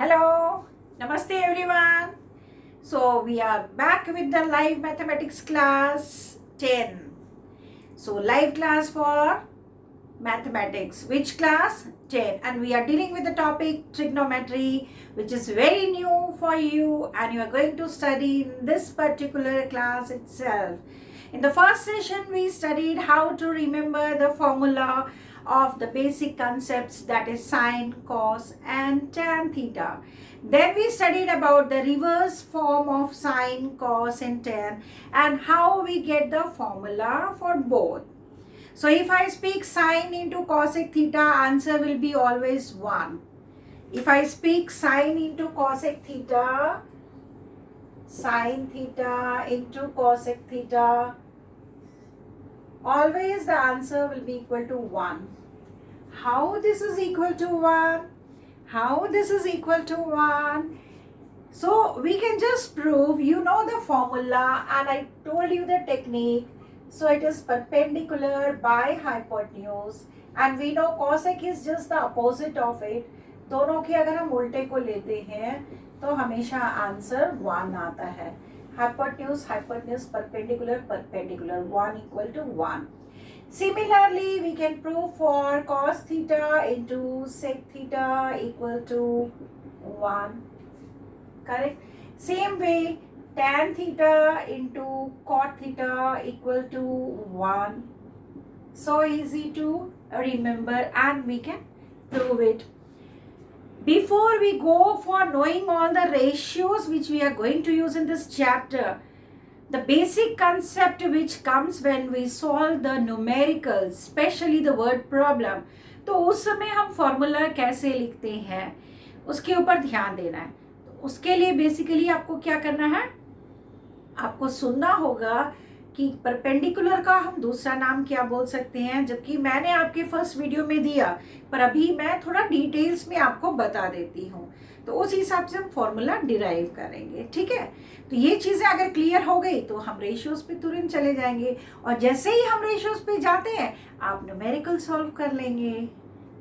Hello, Namaste everyone. So we are back with the live mathematics class 10. So live class for mathematics. Which class? 10. And we are dealing with the topic trigonometry, which is very new for you and you are going to study in this particular class itself. In the first session, we studied how to remember the formula of the basic concepts, that is sine, cos and tan theta. Then we studied about the reverse form of sine, cos and tan and how we get the formula for both. So if I speak sine into cosec theta, answer will be always 1. If I speak sine into cosec theta, sine theta into cosec theta, always the answer will be equal to 1. How this is equal to 1? How this is equal to 1? So we can just prove, you know the formula and I told you the technique. So it is perpendicular by hypotenuse and we know cosec is just the opposite of it. दोनों के अगर हम उल्टे को लेते हैं तो हमेशा आंसर 1 आता है. Hypotenuse, hypotenuse, perpendicular, perpendicular, 1 equal to 1. Similarly, we can prove for cos theta into sec theta equal to 1. Correct? Same way, tan theta into cot theta equal to 1. So easy to remember and we can prove it. Before we go for knowing all the ratios which we are going to use in this chapter, the basic concept which comes when we solve the numericals, especially the word problem, तो उस समय हम formula कैसे लिखते हैं उसके ऊपर ध्यान देना है. उसके लिए बेसिकली आपको क्या करना है, आपको सुनना होगा कि परपेंडिकुलर का हम दूसरा नाम क्या बोल सकते हैं, जबकि मैंने आपके फर्स्ट वीडियो में दिया पर अभी मैं थोड़ा डिटेल्स में आपको बता देती हूँ. तो उस हिसाब से हम फॉर्मूला डिराइव करेंगे. ठीक है, तो ये चीज़ें अगर क्लियर हो गई तो हम रेशियोज पे तुरंत चले जाएंगे और जैसे ही हम रेशियोज पे जाते हैं आप न्यूमेरिकल सॉल्व कर लेंगे.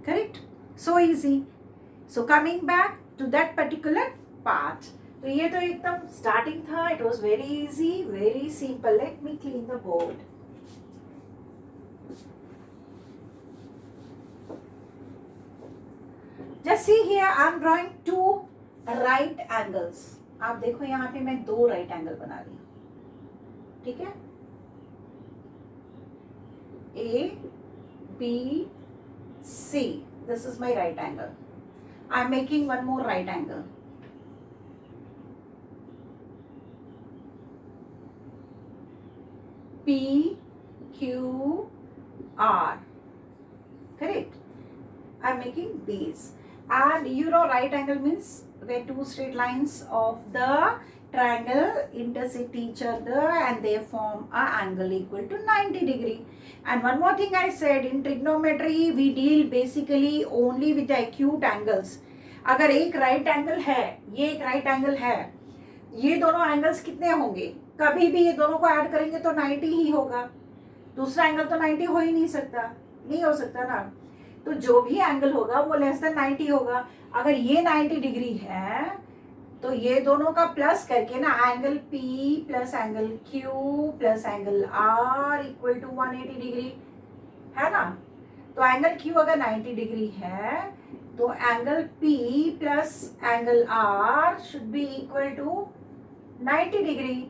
Correct? So easy. So coming back to that particular part. तो ये तो एकदम स्टार्टिंग था. It was very easy, very simple. Let me clean the board. Just see here, I am drawing two right angles. आप देखो यहाँ पे मैं 2 राइट एंगल बना रही हूँ. ठीक है, A, B, C. This is my right angle. I am making one more right angle. P, Q, R. Correct? I am making these. And you know right angle means where two straight lines of the triangle intersect each other and they form an angle equal to 90 degree. And one more thing I said, in trigonometry we deal basically only with the acute angles. अगर एक right angle है, ये एक right angle है, ये दोनों angles कितने होंगे? कभी भी ये दोनों को ऐड करेंगे तो 90 ही होगा. दूसरा एंगल तो 90 हो ही नहीं सकता, नहीं हो सकता ना. तो जो भी एंगल होगा वो लेस देन 90 होगा. अगर ये 90 डिग्री है तो ये दोनों का प्लस करके ना angle P plus angle Q plus angle R equal to 180 degree है ना. तो एंगल Q अगर 90 डिग्री है तो angle P plus angle R should be equal to 90 degree.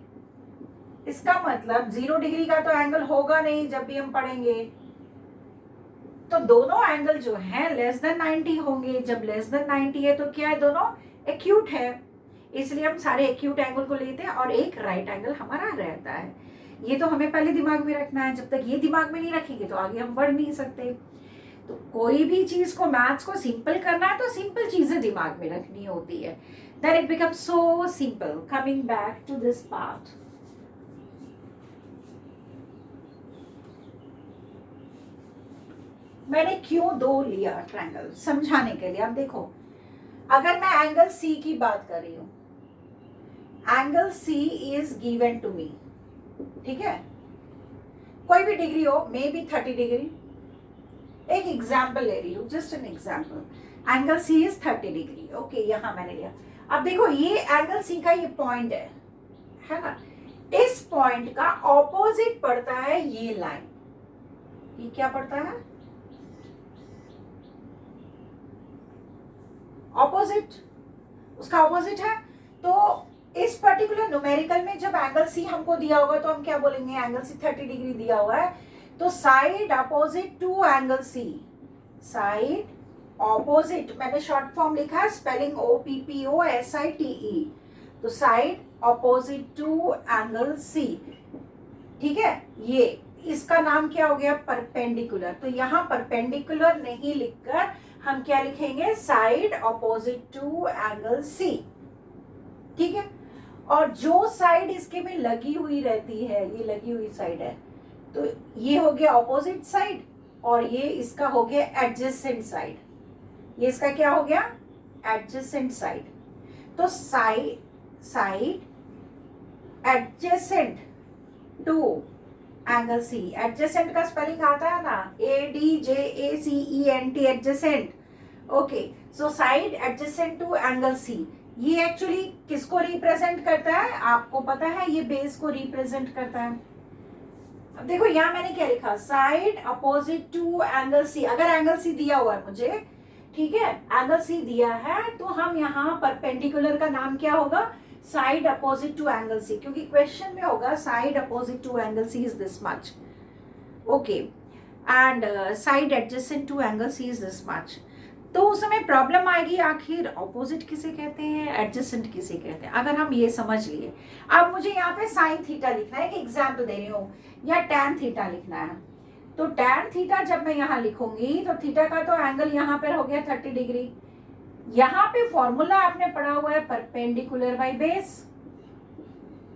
इसका मतलब 0 डिग्री का तो एंगल होगा नहीं जब भी हम पढ़ेंगे. तो दोनों एंगल जो है लेस देन 90 होंगे. जब लेस देन 90 है तो क्या है, दोनों एक्यूट है, इसलिए हम सारे एक्यूट एंगल को लेते हैं और एक राइट एंगल हमारा रहता है. ये तो हमें पहले दिमाग में रखना है. जब तक ये दिमाग में नहीं रखेंगे तो आगे हम बढ़ नहीं सकते. तो कोई भी चीज को, मैथ्स को सिंपल करना है तो सिंपल चीजें दिमाग में रखनी होती है. Then it becomes so simple. Coming back to this part, मैंने क्यों 2 लिया ट्रायंगल समझाने के लिए. अब देखो, अगर मैं एंगल सी की बात कर रही हूं, angle C is given to me. ठीक है, कोई भी डिग्री हो, मे बी 30 डिग्री, एक एग्जाम्पल ले रही हूँ, just an example. Angle C is 30 degree. Okay, यहाँ मैंने लिया. अब देखो ये एंगल सी का ये पॉइंट है ना. इस पॉइंट का ऑपोजिट पड़ता है ये लाइन. ये क्या पड़ता है? ऑपोजिट. उसका ऑपोजिट है. तो इस पर्टिकुलर न्यूमेरिकल में जब एंगल सी हमको दिया होगा तो हम क्या बोलेंगे? एंगल सी 30 डिग्री दिया हुआ है, तो side opposite to angle C. Side opposite, मैंने शॉर्ट फॉर्म लिखा है, स्पेलिंग OPPOSITE. तो side opposite to angle C. ठीक है, ये इसका नाम क्या हो गया? परपेंडिकुलर. तो यहाँ परपेंडिकुलर नहीं लिखकर हम क्या लिखेंगे? Side opposite to angle C. ठीक है. और जो साइड इसके में लगी हुई रहती है, ये लगी हुई साइड है, तो ये हो गया ऑपोजिट साइड, और ये इसका हो गया एडजेसेंट साइड. ये इसका क्या हो गया? Adjacent side. तो side adjacent to angle C. Adjacent का स्पेलिंग आता है ना, ADJACENT, adjacent. Okay, so side adjacent to angle C. ये एक्चुअली किसको रिप्रेजेंट करता है? आपको पता है, ये बेस को रिप्रेजेंट करता है. अब देखो यहाँ मैंने क्या लिखा? Side opposite to angle C. अगर एंगल सी दिया हुआ है मुझे, ठीक है, एंगल सी दिया है, तो हम यहाँ परपेंडिकुलर का नाम क्या होगा? Side opposite to angle C. क्योंकि क्वेश्चन में होगा side opposite to angle C is this much. Okay, and side adjacent to angle C is this much. तो उस समय प्रॉब्लम आएगी, आखिर ऑपोजिट किसे कहते हैं, एडजेसेंट किसे कहते हैं. अगर हम ये समझ लिए, अब मुझे यहाँ पे साइन थीटा लिखना है, एक एग्जाम्पल दे रही हूँ, या टैन थीटा लिखना है. तो टैन थीटा जब मैं यहाँ लिखूंगी, तो थीटा का तो एंगल यहाँ पर हो गया 30 डिग्री. यहाँ पे फॉर्मूला आपने पढ़ा हुआ है परपेंडिकुलर बाय बेस.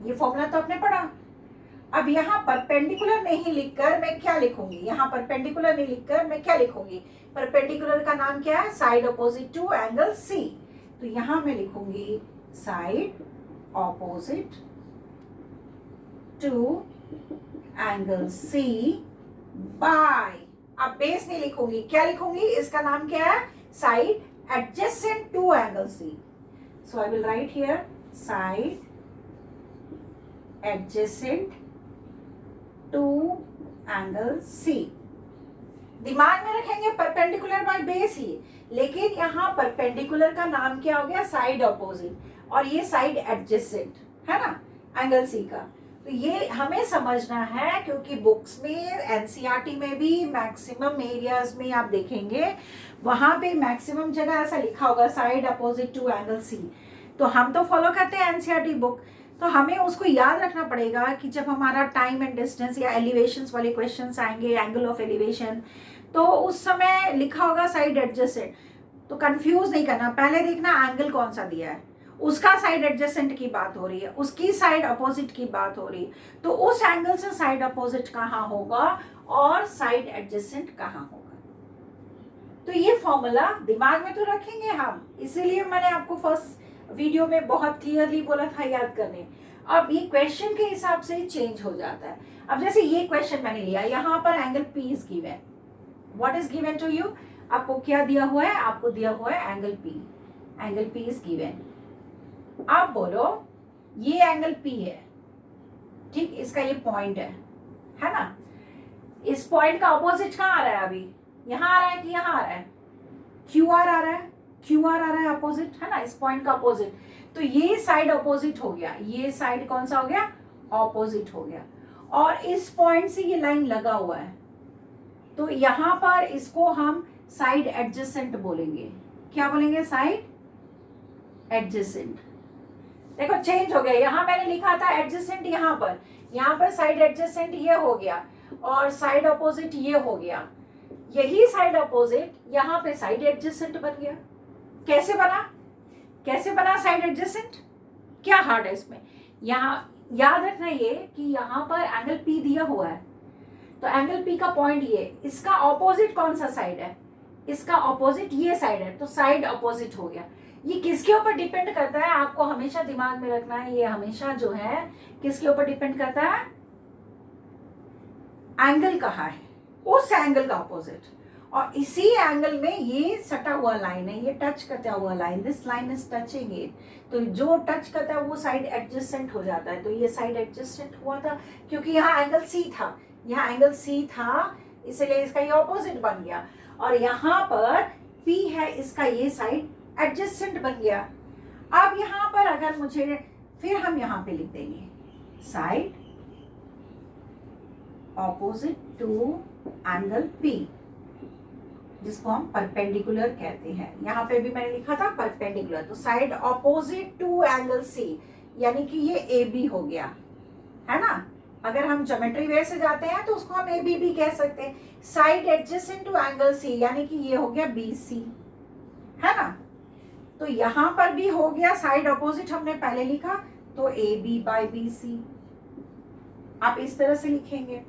ये फॉर्मूला तो आपने पढ़ा. अब यहाँ परपेंडिकुलर नहीं लिखकर मैं क्या लिखूंगी? यहाँ परपेंडिकुलर नहीं लिखकर मैं क्या लिखूंगी? परपेंडिकुलर का नाम क्या है? Side opposite to angle C. तो यहाँ मैं लिखूंगी side opposite to angle C by. अब बेस नहीं लिखूंगी, क्या लिखूंगी? इसका नाम क्या है? Side adjacent to angle C. So I will write here side adjacent to angle C. दिमाग में रखेंगे परपेंडिकुलर बाय बेस ही, लेकिन यहाँ परपेंडिकुलर का नाम क्या हो गया? साइड ऑपोजिट, और ये साइड एडजेसेंट है ना एंगल सी का. तो ये हमें समझना है, क्योंकि बुक्स में एनसीईआरटी में भी मैक्सिमम एरियाज में आप देखेंगे, वहां पे मैक्सिमम जगह ऐसा लिखा होगा side opposite to angle C. तो हम तो फॉलो करते हैं एनसीईआरटी बुक, तो हमें उसको याद रखना पड़ेगा कि जब हमारा टाइम एंड डिस्टेंस या एलिवेशंस वाले क्वेश्चंस आएंगे, एंगल ऑफ एलिवेशन, तो उस समय लिखा होगा साइड एडजेसेंट. तो कंफ्यूज नहीं करना, पहले देखना एंगल कौन सा दिया है, उसका साइड एडजेसेंट की बात हो रही है, उसकी साइड अपोजिट की बात हो रही है, तो उस एंगल से साइड अपोजिट कहाँ होगा और साइड एडजेसेंट कहाँ होगा. तो ये फॉर्मूला दिमाग में तो रखेंगे हम, इसीलिए मैंने आपको फर्स्ट वीडियो में बहुत क्लियरली बोला था याद करने. अब ये क्वेश्चन के हिसाब से चेंज हो जाता है. अब जैसे ये क्वेश्चन मैंने लिया, यहाँ पर angle P is given. What is given to you? आपको क्या दिया हुआ है? आपको दिया हुआ है angle P. Angle P is given. आप बोलो ये एंगल P है, ठीक, इसका ये पॉइंट है ना. इस पॉइंट का अपोजिट कहाँ आ रहा है? अभी यहाँ आ रहा है कि यहाँ आ रहा है? QR आ रहा है, QR आ रहा है अपोजिट, है ना, इस पॉइंट का अपोजिट. तो ये साइड अपोजिट हो गया, ये साइड कौन सा हो गया? ऑपोजिट हो गया. और इस पॉइंट से ये लाइन लगा हुआ है, तो यहाँ पर इसको हम साइड एडजेसेंट बोलेंगे. क्या बोलेंगे? Side adjacent. देखो चेंज हो गया, यहाँ मैंने लिखा था एडजेसेंट, यहाँ पर साइड एडजेसेंट ये हो गया, और साइड अपोजिट ये हो गया. यही साइड अपोजिट यहाँ पे साइड एडजेसेंट बन गया. कैसे बना साइड एडजेसेंट? क्या हार्ड है इसमें? यहाँ याद रखना ये कि यहाँ पर एंगल P दिया हुआ है, तो एंगल P का पॉइंट ये, इसका ऑपोजिट कौन सा साइड है? इसका ऑपोजिट ये साइड है, तो साइड अपोजिट हो गया. ये किसके ऊपर डिपेंड करता है? आपको हमेशा दिमाग में रखना है, ये हमेशा जो है किसके ऊपर डिपेंड करता है? एंगल कहाँ है, उस एंगल का अपोजिट. और इसी एंगल में ये सटा हुआ लाइन है, ये टच करता हुआ line, this line is touching it, तो जो टच करता है वो साइड एडजस्टेंट हो जाता है। तो ये साइड एडजस्टेंट हुआ था क्योंकि यहाँ एंगल सी था, यहाँ एंगल सी था, इसलिए इसका ये ऑपोजिट बन गया। और यहाँ पर P है, इसका ये साइड एडजस्टेंट बन गया। अब यहाँ पर अगर मुझे, फिर हम यहाँ पे लिख देंगे side opposite to angle P, जिसको हम परपेंडिकुलर कहते हैं। यहाँ पे भी मैंने लिखा था परपेंडिकुलर, तो side opposite to angle C, यानी कि ये AB हो गया, है ना। अगर हम ज्योमेट्री वे से जाते हैं तो उसको हम AB भी कह सकते हैं। Side adjacent to angle C, यानी कि ये हो गया BC, है ना। तो यहाँ पर भी हो गया, साइड ऑपोजिट हमने पहले लिखा, तो AB बाई BC आप इस तरह से लिखेंगे।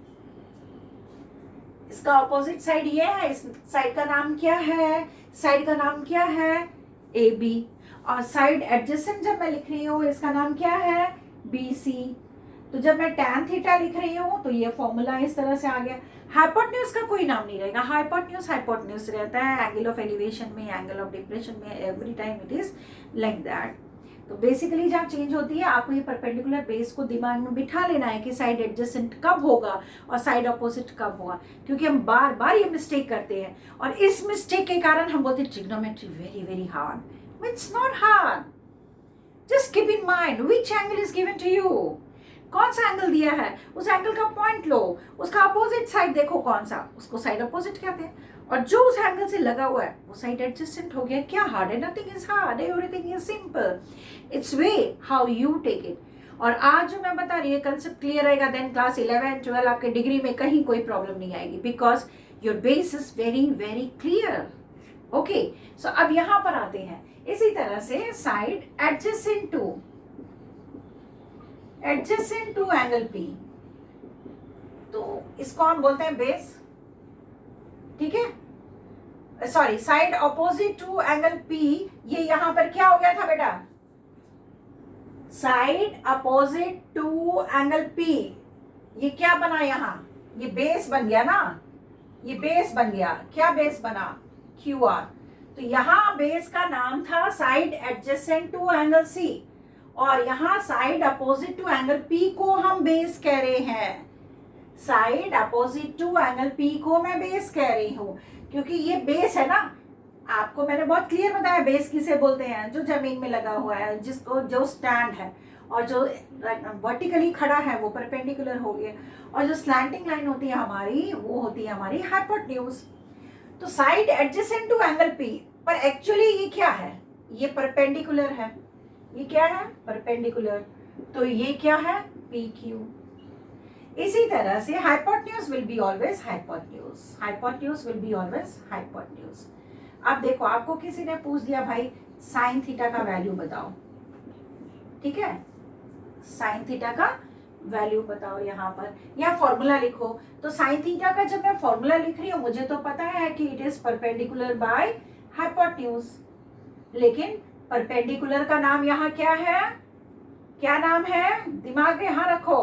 इसका ऑपोजिट साइड ये है, इस साइड का नाम क्या है, साइड का नाम क्या है AB, और साइड एडजेसेंट जब मैं लिख रही हूँ इसका नाम क्या है BC। तो जब मैं tan थीटा लिख रही हूँ तो ये फॉर्मूला इस तरह से आ गया। हाइपोटेन्यूज का कोई नाम नहीं रहेगा, हाइपोटेन्यूज रहता है एंगल ऑफ एलिवेशन में, एंगल ऑफ डिप्रेशन में, every time it is like that. तो बेसिकली जहाँ चेंज होती है, आपको ये परपेंडिकुलर बेस को दिमाग में बिठा लेना है कि साइड एडजेसेंट कब होगा और साइड ऑपोजिट कब होगा, क्योंकि हम बार बार ये मिस्टेक करते हैं और इस मिस्टेक के कारण हम बोलते हैं trigonometry very very hard. It's not hard, just keep in mind which angle is given to you, कौन सा एंगल दिया है, उस एंगल का पॉइंट लो, उसका अपोजिट साइड देखो कौन सा, उसको साइड अपोजिट कहते हैं, और जो उस एंगल से लगा हुआ है वो साइड एडजस्टेंट हो गया। क्या हार्ड है, nothing is hard, everything is simple, it's way how you take it. और आज जो मैं बता रही हूँ कंसेप्ट क्लियर रहेगा, देन क्लास 11 12 आपके डिग्री में कहीं कोई प्रॉब्लम नहीं आएगी, because your base is very very clear. Okay, so अब यहाँ पर आते हैं, इसी तरह से side adjacent to angle P, तो इसको हम बोलते हैं बेस, ठीक है। Sorry, side opposite to angle P, ये यहां पर क्या हो गया था बेटा, side opposite to angle P, ये क्या बना, यहां ये बेस बन गया ना, ये बेस बन गया, क्या बेस बना QR। तो यहां बेस का नाम था side adjacent to angle C, और यहां side opposite to angle P को हम बेस कह रहे हैं, side opposite to angle P को मैं बेस कह रही हूँ, क्योंकि ये बेस है ना। आपको मैंने बहुत क्लियर बताया बेस किसे बोलते हैं, जो जमीन में लगा हुआ है, जिसको जो स्टैंड है, और जो वर्टिकली खड़ा है वो परपेंडिकुलर हो गया, और जो स्लैंटिंग लाइन होती है हमारी वो होती है हमारी हाइपोटेन्यूज। तो side adjacent to angle P, पर एक्चुअली ये क्या है, ये परपेंडिकुलर है, ये क्या है परपेंडिकुलर, तो ये क्या है PQ। इसी तरह से hypotenuse will be always hypotenuse, hypotenuse will be always hypotenuse. अब देखो, आपको किसी ने पूछ दिया भाई साइन थीटा का वैल्यू बताओ, ठीक है, साइन थीटा का वैल्यू बताओ यहाँ पर, या फॉर्मूला लिखो। तो साइन थीटा का जब मैं फॉर्मूला लिख रही हूँ मुझे तो पता है कि it is perpendicular by hypotenuse, लेकिन परपेंडिकुलर का नाम यहाँ क्या है, क्या नाम है, दिमाग में यहाँ रखो,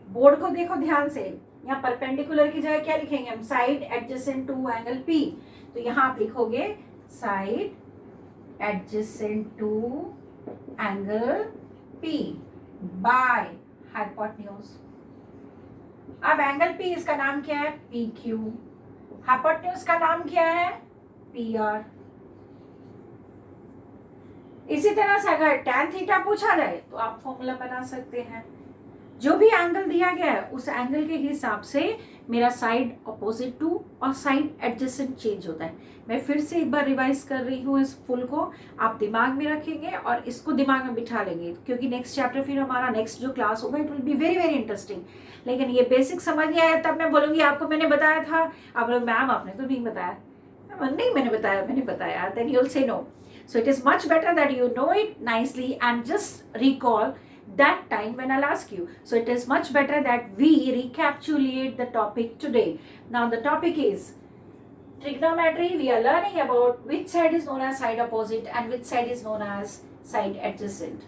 बोर्ड को देखो ध्यान से। यहाँ परपेंडिकुलर की जगह क्या लिखेंगे हम, side adjacent to angle P, तो यहाँ आप लिखोगे side adjacent to angle P by hypotenuse. अब एंगल P इसका नाम क्या है PQ, हाइपोटेन्यूज का नाम क्या है PR। इसी तरह से अगर tan थीटा पूछा जाए तो आप फॉर्मूला बना सकते हैं, जो भी एंगल दिया गया है उस एंगल के हिसाब से मेरा साइड अपोजिट टू और साइड एडजेसेंट चेंज होता है। मैं फिर से एक बार रिवाइज कर रही हूँ, इस फुल को आप दिमाग में रखेंगे और इसको दिमाग में बिठा लेंगे, क्योंकि नेक्स्ट चैप्टर फिर हमारा नेक्स्ट जो क्लास होगा it will be very very interesting. लेकिन ये बेसिक समझ नहीं आया तब मैं बोलूँगी आपको मैंने बताया था, आप लोग मैम आपने तो नहीं बताया, नहीं मैंने बताया, then you will say no. So it is much better that you know it nicely and just recall that time when I'll ask you. So it is much better that we recapitulate the topic today. Now the topic is trigonometry. We are learning about which side is known as side opposite and which side is known as side adjacent.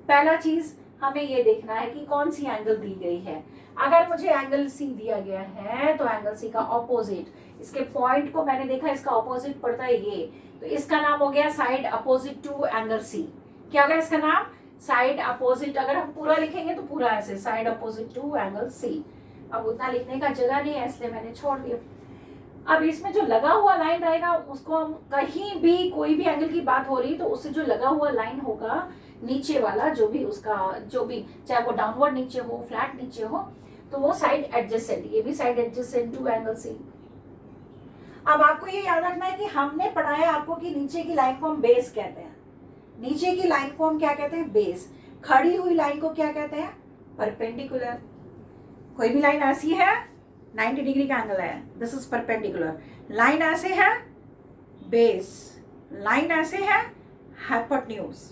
पहला चीज हमें ये देखना है कि कौन C angle दी गई है। अगर मुझे एंगल C दिया गया है तो एंगल C का ऑपोजिट, इसके पॉइंट को मैंने देखा इसका ऑपोजिट पड़ता है ये, तो इसका नाम हो गया side opposite to angle C. क्या होगा इसका नाम? Side opposite. अगर हम पूरा लिखेंगे तो पूरा ऐसे side opposite to angle C. अब उतना लिखने का जगह नहीं है इसलिए मैंने छोड़ दिया। अब इसमें जो लगा हुआ लाइन रहेगा उसको हम कहीं भी कोई भी एंगल की बात हो रही तो उससे जो लगा हुआ लाइन होगा नीचे वाला जो भी उसका जो भी चाहे वो डाउनवर्ड नीचे हो फ्लैट नीचे हो तो वो साइड एडजेसेंट, ये भी side adjacent to angle C. अब आपको ये याद रखना है कि हमने पढ़ाया आपको कि नीचे की लाइन को हम बेस कहते हैं। नीचे की लाइन को हम क्या कहते हैं? बेस। खड़ी हुई लाइन को क्या कहते हैं? परपेंडिकुलर। कोई भी लाइन ऐसी है 90 डिग्री का एंगल है, दिस इज परपेंडिकुलर। लाइन ऐसे है बेस, लाइन ऐसे है हाइपोटेन्यूज।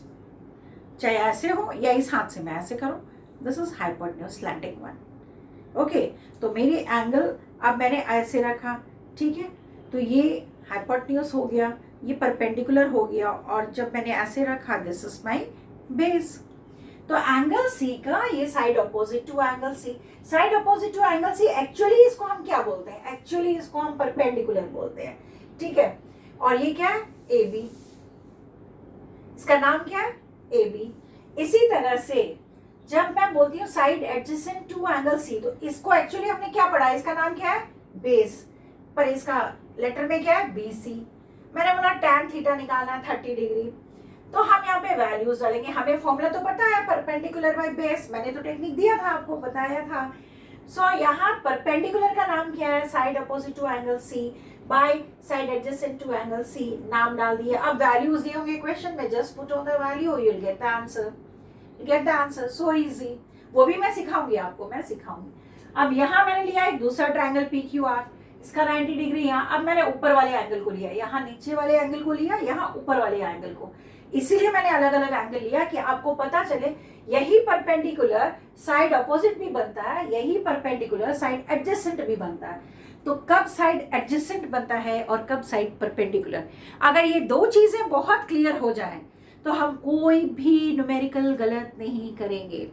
चाहे ऐसे हो या इस हाथ से मैं ऐसे करूं, this is hypotenuse slanting one. Okay, तो मेरी एंगल अब मैंने ऐसे रखा, ठीक है, तो ये हाइपोटेन्यूज हो गया, ये परपेंडिकुलर हो गया, और जब मैंने ऐसे रखा दिस इज माय बेस। तो एंगल सी का ये side opposite to angle C. Side opposite to angle C actually इसको हम क्या बोलते हैं? एक्चुअली इसको हम परपेंडिकुलर बोलते हैं, ठीक है। और ये क्या है? A B. इसका नाम क्या है? A B. इसी तरह से जब मैं बोलती हूँ side adjacent to angle C, तो इसको एक्चुअली हमने क्या पढ़ा है? इसका नाम क्या है? बेस। पर इसका लेटर में क्या है? B C. मैंने बोला tan थीटा निकालना है 30 डिग्री, तो हम यहाँ पे वैल्यूज डालेंगे। हमें फॉर्मूला तो पता है परपेंडिकुलर बाय बेस, मैंने तो टेक्निक दिया था आपको, बताया था। सो यहाँ परपेंडिकुलर का नाम क्या है? Side opposite to angle C by side adjacent to angle C. नाम डाल दिए। अब वैल्यूज दिए होंगे क्वेश्चन में, just put on the value, you will get the answer. Get the answer, so easy. वो भी मैं सिखाऊंगी आपको, मैं सिखाऊंगी। अब यहाँ मैंने लिया एक दूसरा ट्रायंगल पी क्यू आर, इसका 90 डिग्री यहाँ। अब मैंने ऊपर वाले एंगल को लिया, यहाँ नीचे वाले एंगल को लिया, यहाँ ऊपर वाले एंगल को। इसीलिए मैंने अलग अलग एंगल लिया कि आपको पता चले यही परपेंडिकुलर साइड अपोजिट भी बनता है, यही परपेंडिकुलर साइड एडजेसेंट भी बनता है। तो कब साइड एडजेसेंट बनता है और कब साइड परपेंडिकुलर, अगर ये दो चीजें बहुत क्लियर हो जाएं तो हम कोई भी न्यूमेरिकल गलत नहीं करेंगे।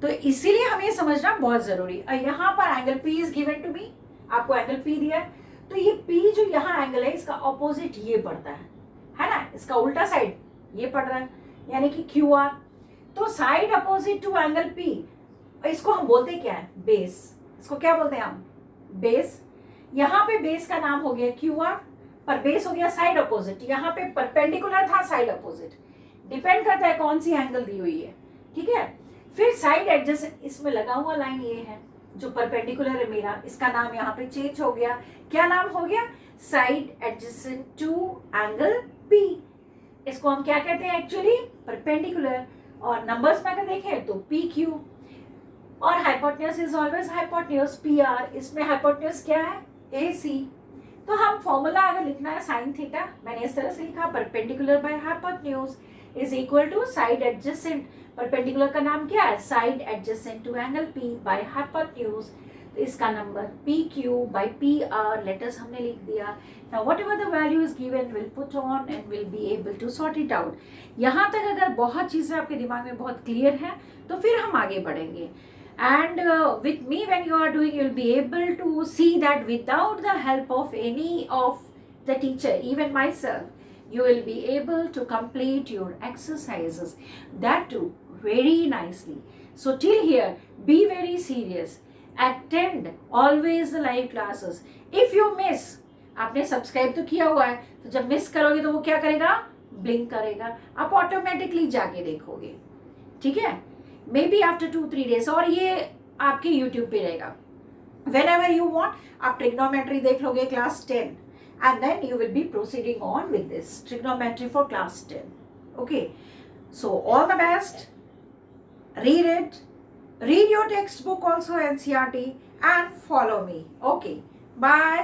तो इसीलिए हमें ये समझना बहुत जरूरी है। यहाँ पर angle P is given to me, आपको एंगल पी दिया है, तो ये पी जो यहाँ एंगल है इसका ऑपोजिट ये पड़ता है ना, इसका उल्टा साइड ये पड़ रहा है, यानी कि क्यू आर। तो side opposite to angle P, इसको हम बोलते क्या है? बेस। इसको क्या बोलते हैं हम? बेस। यहाँ पे बेस का नाम हो गया क्यू आर, पर बेस हो गया साइड अपोजिट। यहाँ पे परपेंडिकुलर था, साइड अपोजिट। डिपेंड करता है कौन सी एंगल दी हुई है, ठीक है। फिर साइड एडजेसेंट, इसमें लगा हुआ लाइन ये है जो परपेंडिकुलर है मेरा, इसका नाम यहाँ पे चेंज हो गया। क्या नाम हो गया? Side adjacent to angle P. इसको हम क्या कहते हैं? Actually perpendicular. और नंबर्स में अगर देखें तो पी क्यू, और hypotenuse is always hypotenuse P R. इसमें हाइपोटेन्यूज क्या है? ए सी। तो हम फॉर्मूला अगर लिखना है साइन थीटा, मैंने इस तरह से लिखा, perpendicular by hypotenuse is equal to side adjacent. Perpendicular का नाम क्या है? Side adjacent to angle P by hypotenuse. तो इसका number P Q by P R, letters हमने लिख दिया। Now whatever the value is given will put on and will be able to sort it out. यहाँ तक अगर बहुत चीजें आपके दिमाग में बहुत क्लियर है तो फिर हम आगे बढ़ेंगे। And with me when you are doing, you'll be able to see that without the help of any of the teacher, even myself, you will be able to complete your exercises, that too very nicely. So till here, be very serious, attend always the live classes. If you miss, आपने subscribe तो किया हुआ है, तो जब miss करोगे तो वो क्या करेगा? ब्लिंक करेगा, आप ऑटोमेटिकली जाके देखोगे, ठीक है। मे बी आफ्टर 2-3 days, और ये आपके YouTube पे रहेगा। वेन एवर यू वॉन्ट, आप ट्रिग्नोमेट्री देख लोगे class 10, and then you will be proceeding on with this trigonometry for class 10। Okay, so all the best, read it, read your textbook also NCERT, and follow me. Okay, bye.